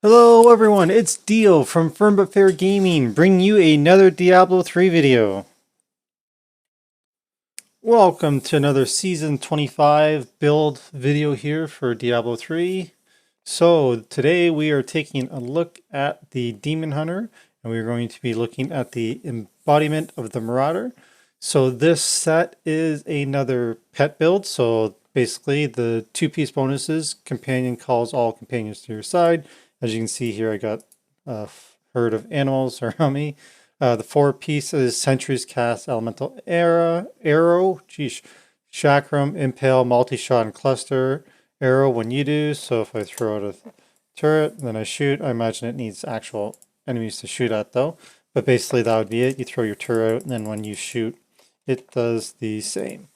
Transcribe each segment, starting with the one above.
Hello everyone, it's Dio from Firm But Fair Gaming, bringing you another Diablo 3 video. Welcome to another Season 25 build video here for Diablo 3. So today we are taking a look at the Demon Hunter, and we're going to be looking at the Embodiment of the Marauder. So this set is another pet build, so basically the two-piece bonuses, companion calls all companions to your side. As you can see here, I got a herd of animals around me. The 4-piece is Sentries Cast, Elemental Arrow, Chakram, Impale, Multi-Shot, and Cluster Arrow when you do. So if I throw out a turret, then I shoot. I imagine it needs actual enemies to shoot at though. But basically that would be it. You throw your turret out, and then when you shoot, it does the same.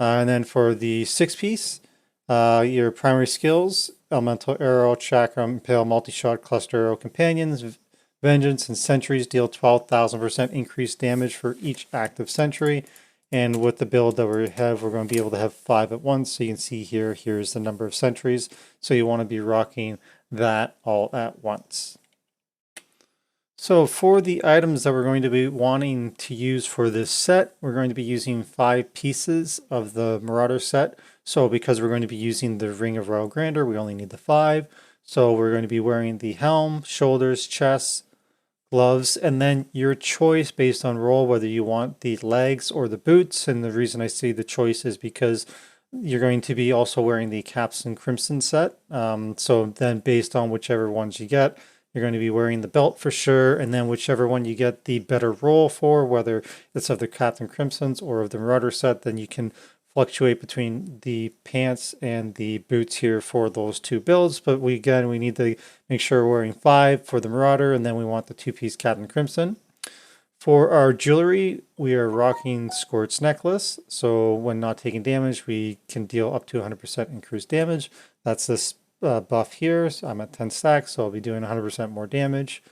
And then for the 6-piece, your primary skills, Elemental Arrow, Chakram, Impale, Multi-Shot, Cluster Arrow, Companions, Vengeance, and Sentries deal 12,000% increased damage for each active sentry. And with the build that we have, we're going to be able to have 5 at once. So you can see here's the number of sentries. So you want to be rocking that all at once. So for the items that we're going to be wanting to use for this set, we're going to be using 5 pieces of the Marauder set. So because we're going to be using the Ring of Royal Grandeur, we only need the 5. So we're going to be wearing the helm, shoulders, chest, gloves, and then your choice based on role, whether you want the legs or the boots. And the reason I say the choice is because you're going to be also wearing the Caps and Crimson set. So then based on whichever ones you get, you're going to be wearing the belt for sure, and then whichever one you get the better roll for, whether it's of the Captain Crimsons or of the Marauder set, then you can fluctuate between the pants and the boots here for those 2 builds. But we need to make sure we're wearing 5 for the Marauder, and then we want the 2-piece Captain Crimson. For our jewelry, we are rocking Scorch's Necklace. So when not taking damage, we can deal up to 100% increased damage. That's this buff here. So I'm at 10 stacks, so I'll be doing 100% more damage.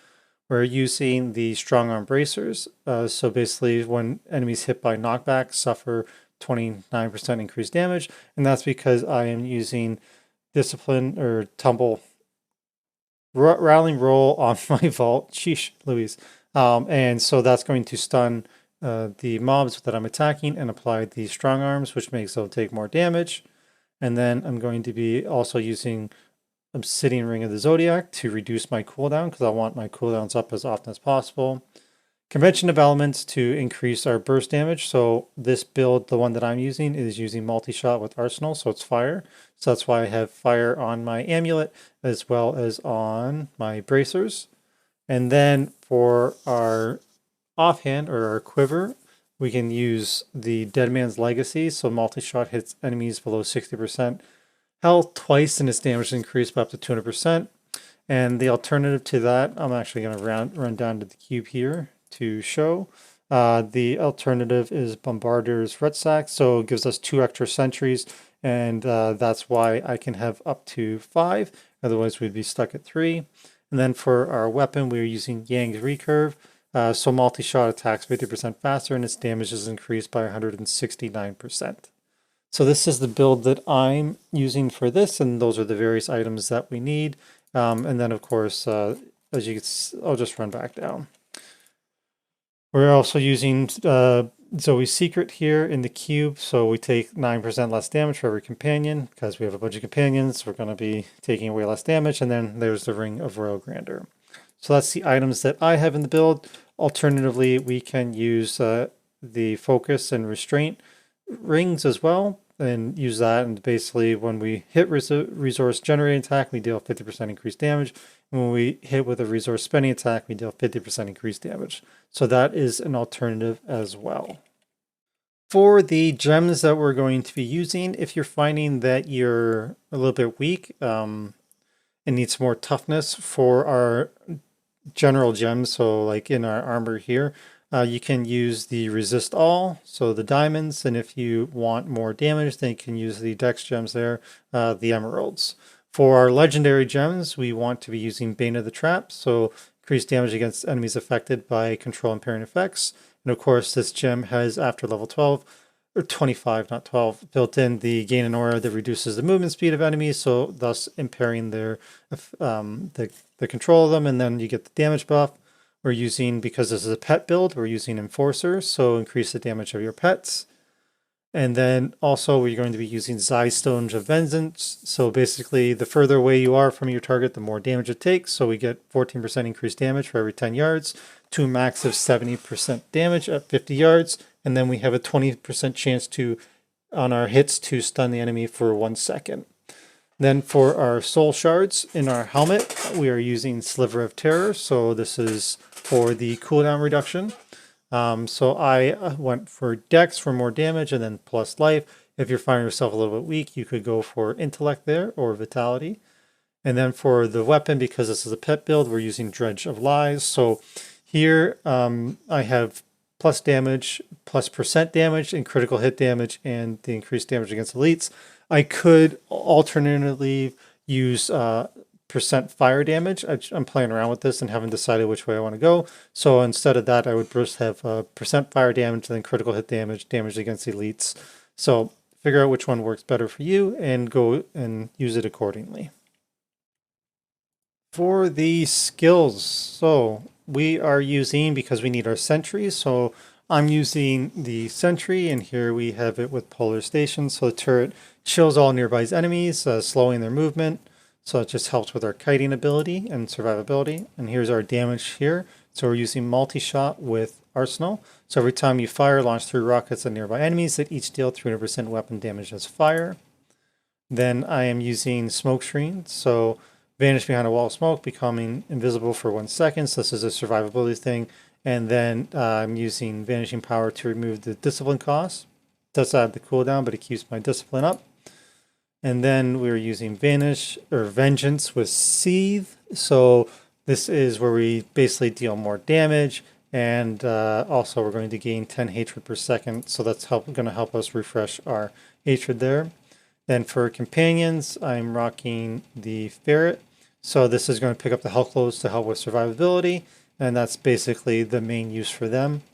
We're using the Strong Arm Bracers. So basically, when enemies hit by knockback, suffer 29% increased damage. And that's because I am using Discipline or Tumble Rallying Roll on my Vault. Sheesh, Louise. And so that's going to stun the mobs that I'm attacking and apply the Strong Arms, which makes them take more damage. And then I'm going to be also using Obsidian Ring of the Zodiac to reduce my cooldown because I want my cooldowns up as often as possible. Convention of Elements to increase our burst damage. So this build, the one that I'm using, is using multi-shot with Arsenal, so it's fire. So that's why I have fire on my amulet as well as on my bracers. And then for our offhand or our quiver, we can use the Dead Man's Legacy. So multi-shot hits enemies below 60% health twice, and its damage is increased by up to 200%. And the alternative to that, I'm actually going to run down to the cube here to show. The alternative is Bombarder's Retsack. So it gives us 2 extra sentries, and that's why I can have up to 5. Otherwise, we'd be stuck at 3. And then for our weapon, we're using Yang's Recurve. So multi-shot attacks 50% faster, and its damage is increased by 169%. So this is the build that I'm using for this, and those are the various items that we need. And then, of course, as you can, I'll just run back down. We're also using Zoe's Secret here in the cube, so we take 9% less damage for every companion. Because we have a bunch of companions, we're going to be taking away less damage. And then there's the Ring of Royal Grandeur. So that's the items that I have in the build. Alternatively, we can use the Focus and Restraint rings as well, and use that. And basically, when we hit resource generating attack, we deal 50% increased damage. And when we hit with a resource spending attack, we deal 50% increased damage. So that is an alternative as well. For the gems that we're going to be using, if you're finding that you're a little bit weak and need some more toughness for our general gems, so like in our armor here, you can use the Resist All, so the diamonds, and if you want more damage, then you can use the Dex gems there, the emeralds. For our legendary gems, we want to be using Bane of the Trap, so increase damage against enemies affected by control impairing effects. And of course, this gem has, after level 12, or 25, not 12, built in the gain an aura that reduces the movement speed of enemies, so thus impairing their the control of them, and then you get the damage buff. We're using, because this is a pet build, we're using Enforcer, so increase the damage of your pets. And then also we're going to be using Stones of Vengeance. So basically, the further away you are from your target, the more damage it takes. So we get 14% increased damage for every 10 yards to a max of 70% damage at 50 yards. And then we have a 20% chance to, on our hits, to stun the enemy for 1 second. Then for our soul shards in our helmet, we are using Sliver of Terror. So this is for the cooldown reduction. So I went for Dex for more damage and then plus life. If you're finding yourself a little bit weak, you could go for Intellect there or Vitality. And then for the weapon, because this is a pet build, we're using Dredge of Lies. So here I have plus damage, plus percent damage, and critical hit damage, and the increased damage against elites. I could alternatively use percent fire damage. I'm playing around with this and haven't decided which way I want to go. So instead of that, I would first have percent fire damage and then critical hit damage, damage against elites. So figure out which one works better for you and go and use it accordingly. For the skills, so we are using, because we need our sentries, so I'm using the sentry, and here we have it with polar station. So the turret chills all nearby enemies, slowing their movement. So it just helps with our kiting ability and survivability. And here's our damage here. So we're using multi-shot with Arsenal. So every time you fire, launch 3 rockets at nearby enemies that each deal 300% weapon damage as fire. Then I am using smoke screen. So vanish behind a wall of smoke, becoming invisible for 1 second. So this is a survivability thing. And then I'm using vanishing power to remove the discipline cost. Does add the cooldown, but it keeps my discipline up. And then we're using Vanish or Vengeance with Seethe. So this is where we basically deal more damage. And also we're going to gain 10 hatred per second. So that's going to help us refresh our hatred there. Then for companions, I'm rocking the Ferret. So this is going to pick up the health clothes to help with survivability. And that's basically the main use for them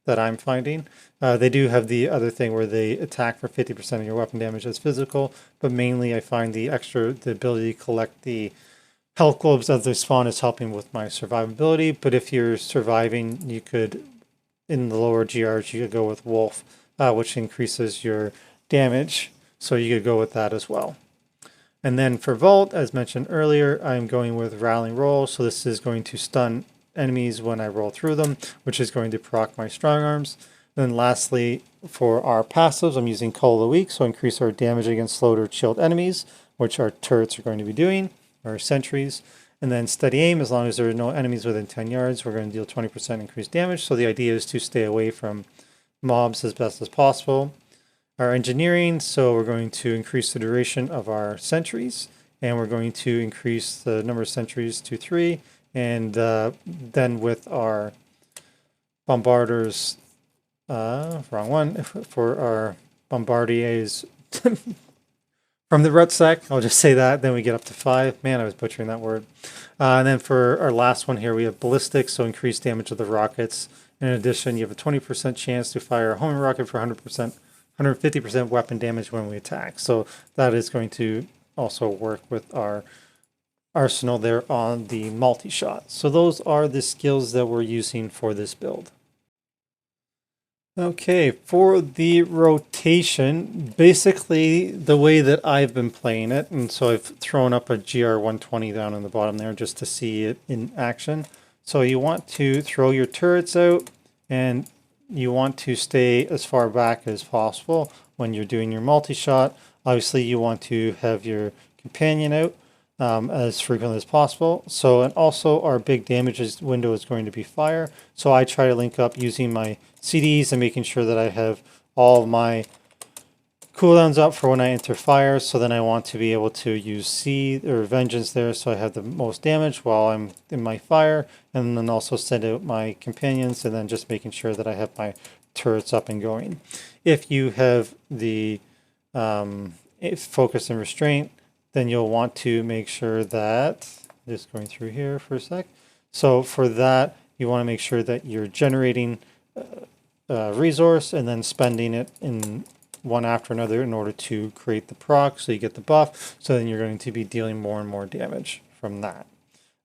that I'm finding. They do have the other thing where they attack for 50% of your weapon damage as physical, but mainly I find the ability to collect the health globes as they spawn is helping with my survivability. But if you're surviving, you could, in the lower GRs, you could go with Wolf, which increases your damage. So you could go with that as well. And then for Vault, as mentioned earlier, I'm going with Rattling Roll. So this is going to stun enemies when I roll through them, which is going to proc my strong arms. Then lastly, for our passives, I'm using Call of the Weak, so increase our damage against slowed or chilled enemies, which our turrets are going to be doing, or sentries. And then Steady Aim, as long as there are no enemies within 10 yards, we're going to deal 20% increased damage. So the idea is to stay away from mobs as best as possible. Our Engineering, so we're going to increase the duration of our sentries, and we're going to increase the number of sentries to 3. And then with our Bombarders, wrong one, for our Bombardiers from the Rucksack, I'll just say that, then we get up to 5. Man, I was butchering that word. And then for our last one here, we have Ballistics, so increased damage of the rockets. In addition, you have a 20% chance to fire a homing rocket for 150% weapon damage when we attack. So that is going to also work with our arsenal there on the multi-shot. So those are the skills that we're using for this build. Okay, for the rotation, basically the way that I've been playing it, and so I've thrown up a GR120 down in the bottom there just to see it in action. So you want to throw your turrets out, and you want to stay as far back as possible when you're doing your multi-shot. Obviously you want to have your companion out as frequently as possible. So, and also our big damage window is going to be fire. So I try to link up using my CDs and making sure that I have all of my cooldowns up for when I enter fire. So then I want to be able to use Seethe or Vengeance there, so I have the most damage while I'm in my fire, and then also send out my companions, and then just making sure that I have my turrets up and going. If you have the focus and restraint, then you'll want to make sure that, just going through here for a sec. So for that, you want to make sure that you're generating resource and then spending it in one after another in order to create the proc, so you get the buff, so then you're going to be dealing more and more damage from that.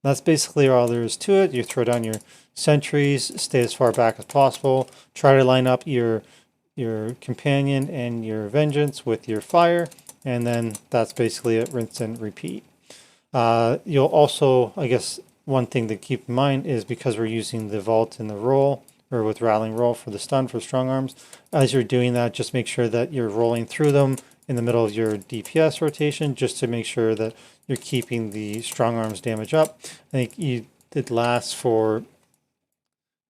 That's basically all there is to it. You throw down your sentries, stay as far back as possible, try to line up your companion and your vengeance with your fire, and then that's basically it. Rinse and repeat. You'll also, I guess, one thing to keep in mind is because we're using the vault and the roll, or with rattling roll for the stun for strong arms, as you're doing that, just make sure that you're rolling through them in the middle of your DPS rotation, just to make sure that you're keeping the strong arms damage up. I think it lasts for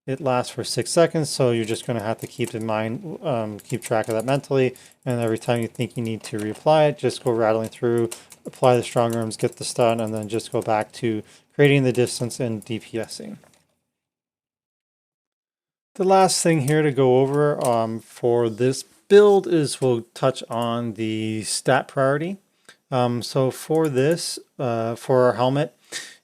6 seconds, so you're just going to have to keep in mind, keep track of that mentally, and every time you think you need to reapply it, just go rattling through, apply the strong arms, get the stun, and then just go back to creating the distance and DPSing. The last thing here to go over for this build is we'll touch on the stat priority. So for this, for our helmet,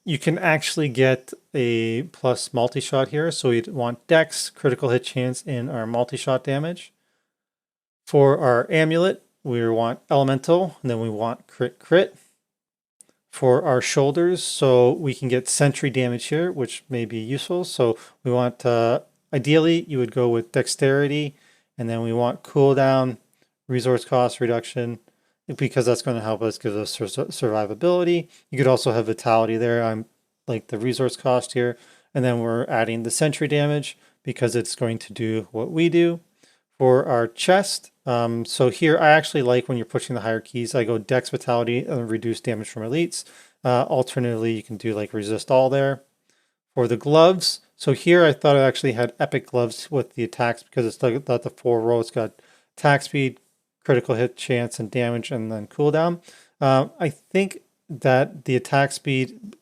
you can actually get a plus multi-shot here. So we want dex, critical hit chance, and our multi-shot damage. For our amulet, we want elemental, and then we want crit. For our shoulders, so we can get sentry damage here, which may be useful. So we want, ideally, you would go with dexterity, and then we want cooldown, resource cost reduction, because that's going to help us give us survivability. You could also have vitality there. I'm like the resource cost here. And then we're adding the sentry damage because it's going to do what we do. For our chest, so here I actually like when you're pushing the higher keys, I go dex, vitality, and reduce damage from elites. Alternatively, you can do like resist all there. For the gloves, so here I thought I actually had epic gloves with the attacks because it's got the 4 row. It's got attack speed, critical hit chance, and damage, and then cooldown. I think that the attack speed,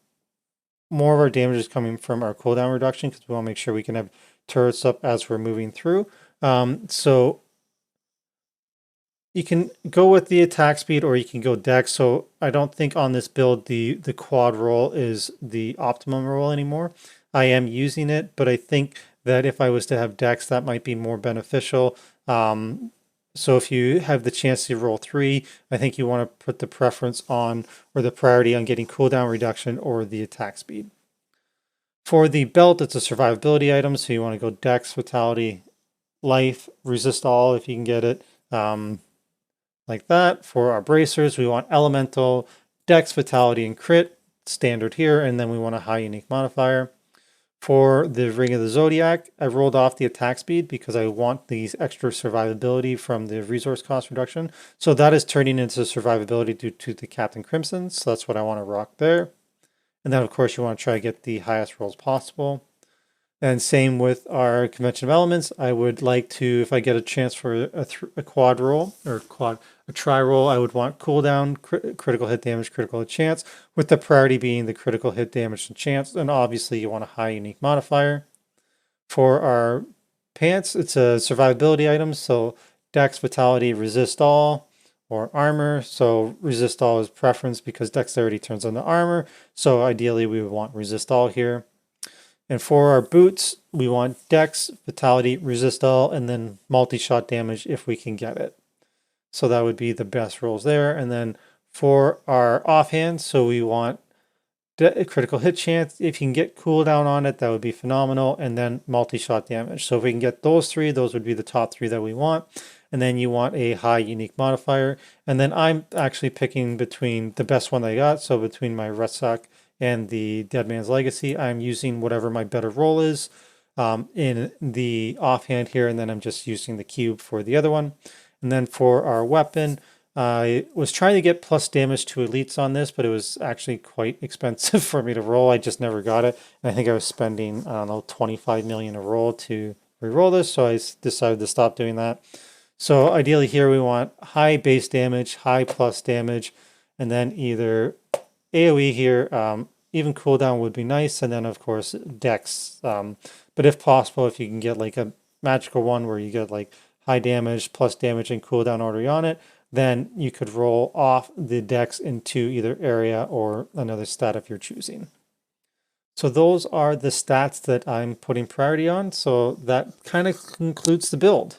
more of our damage is coming from our cooldown reduction because we want to make sure we can have turrets up as we're moving through. So you can go with the attack speed or you can go dex. So I don't think on this build the quad roll is the optimum roll anymore. I am using it, but I think that if I was to have dex, that might be more beneficial. So if you have the chance to roll 3, I think you want to put the preference on, or the priority on, getting cooldown reduction or the attack speed. For the belt, it's a survivability item, so you want to go dex, vitality, life, resist all if you can get it, like that. For our bracers, we want elemental, dex, vitality, and crit, standard here, and then we want a high unique modifier. For the Ring of the Zodiac, I rolled off the attack speed because I want these extra survivability from the resource cost reduction. So that is turning into survivability due to the Captain Crimson. So that's what I want to rock there. And then, of course, you want to try to get the highest rolls possible. And same with our convention of elements. I would like to, if I get a chance for a quad roll or a tri roll, I would want cooldown, critical hit damage, critical hit chance, with the priority being the critical hit damage and chance. And obviously, you want a high unique modifier. For our pants, it's a survivability item, so dex, vitality, resist all, or armor. So resist all is preference because dexterity turns on the armor. So ideally, we would want resist all here. And for our boots, we want dex, vitality, resist all, and then multi-shot damage if we can get it. So that would be the best rolls there. And then for our offhand, so we want critical hit chance. If you can get cooldown on it, that would be phenomenal. And then multi-shot damage. So if we can get those 3, those would be the top 3 that we want. And then you want a high unique modifier. And then I'm actually picking between the best one I got. So between my Retsak and the Dead Man's Legacy, I'm using whatever my better roll is in the offhand here, and then I'm just using the cube for the other one. And then for our weapon, I was trying to get plus damage to elites on this, but it was actually quite expensive for me to roll. I just never got it. And I think I was spending, I don't know, 25 million a roll to re-roll this, so I decided to stop doing that. So ideally here we want high base damage, high plus damage, and then either AoE here, even cooldown would be nice, and then of course dex. But if possible, if you can get like a magical one where you get like high damage plus damage and cooldown already on it, then you could roll off the dex into either area or another stat if you're choosing. So those are the stats that I'm putting priority on. So that kind of concludes the build.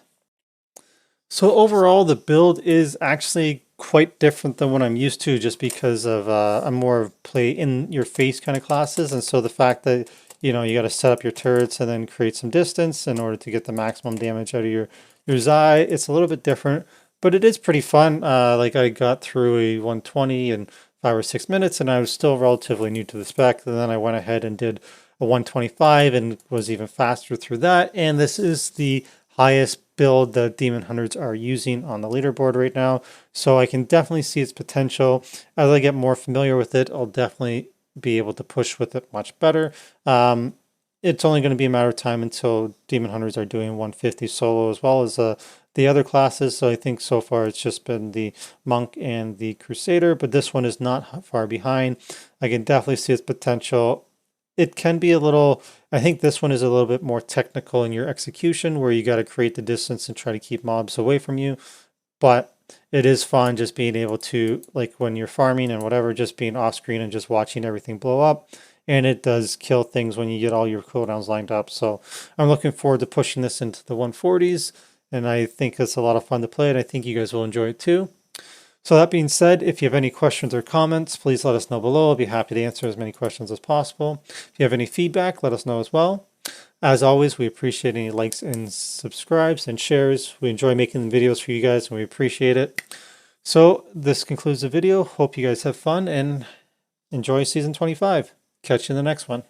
So overall, the build is actually quite different than what I'm used to, just because of I'm more of play in your face kind of classes, and so the fact that you got to set up your turrets and then create some distance in order to get the maximum damage out of your Zai, it's a little bit different, but it is pretty fun. Like I got through a 120 in 5 or 6 minutes, and I was still relatively new to the spec. And then I went ahead and did a 125 and was even faster through that. And this is the highest build that Demon Hunters are using on the leaderboard right now. So I can definitely see its potential. As I get more familiar with it, I'll definitely be able to push with it much better. It's only going to be a matter of time until Demon Hunters are doing 150 solo as well as the other classes. So I think so far it's just been the Monk and the Crusader, but this one is not far behind. I can definitely see its potential. It can be a little, I think this one is a little bit more technical in your execution, where you got to create the distance and try to keep mobs away from you. But it is fun just being able to, like when you're farming and whatever, just being off screen and just watching everything blow up. And it does kill things when you get all your cooldowns lined up. So I'm looking forward to pushing this into the 140s. And I think it's a lot of fun to play, and I think you guys will enjoy it too. So that being said, if you have any questions or comments, please let us know below. I'll be happy to answer as many questions as possible. If you have any feedback, let us know as well. As always, we appreciate any likes and subscribes and shares. We enjoy making the videos for you guys, and we appreciate it. So this concludes the video. Hope you guys have fun and enjoy season 25. Catch you in the next one.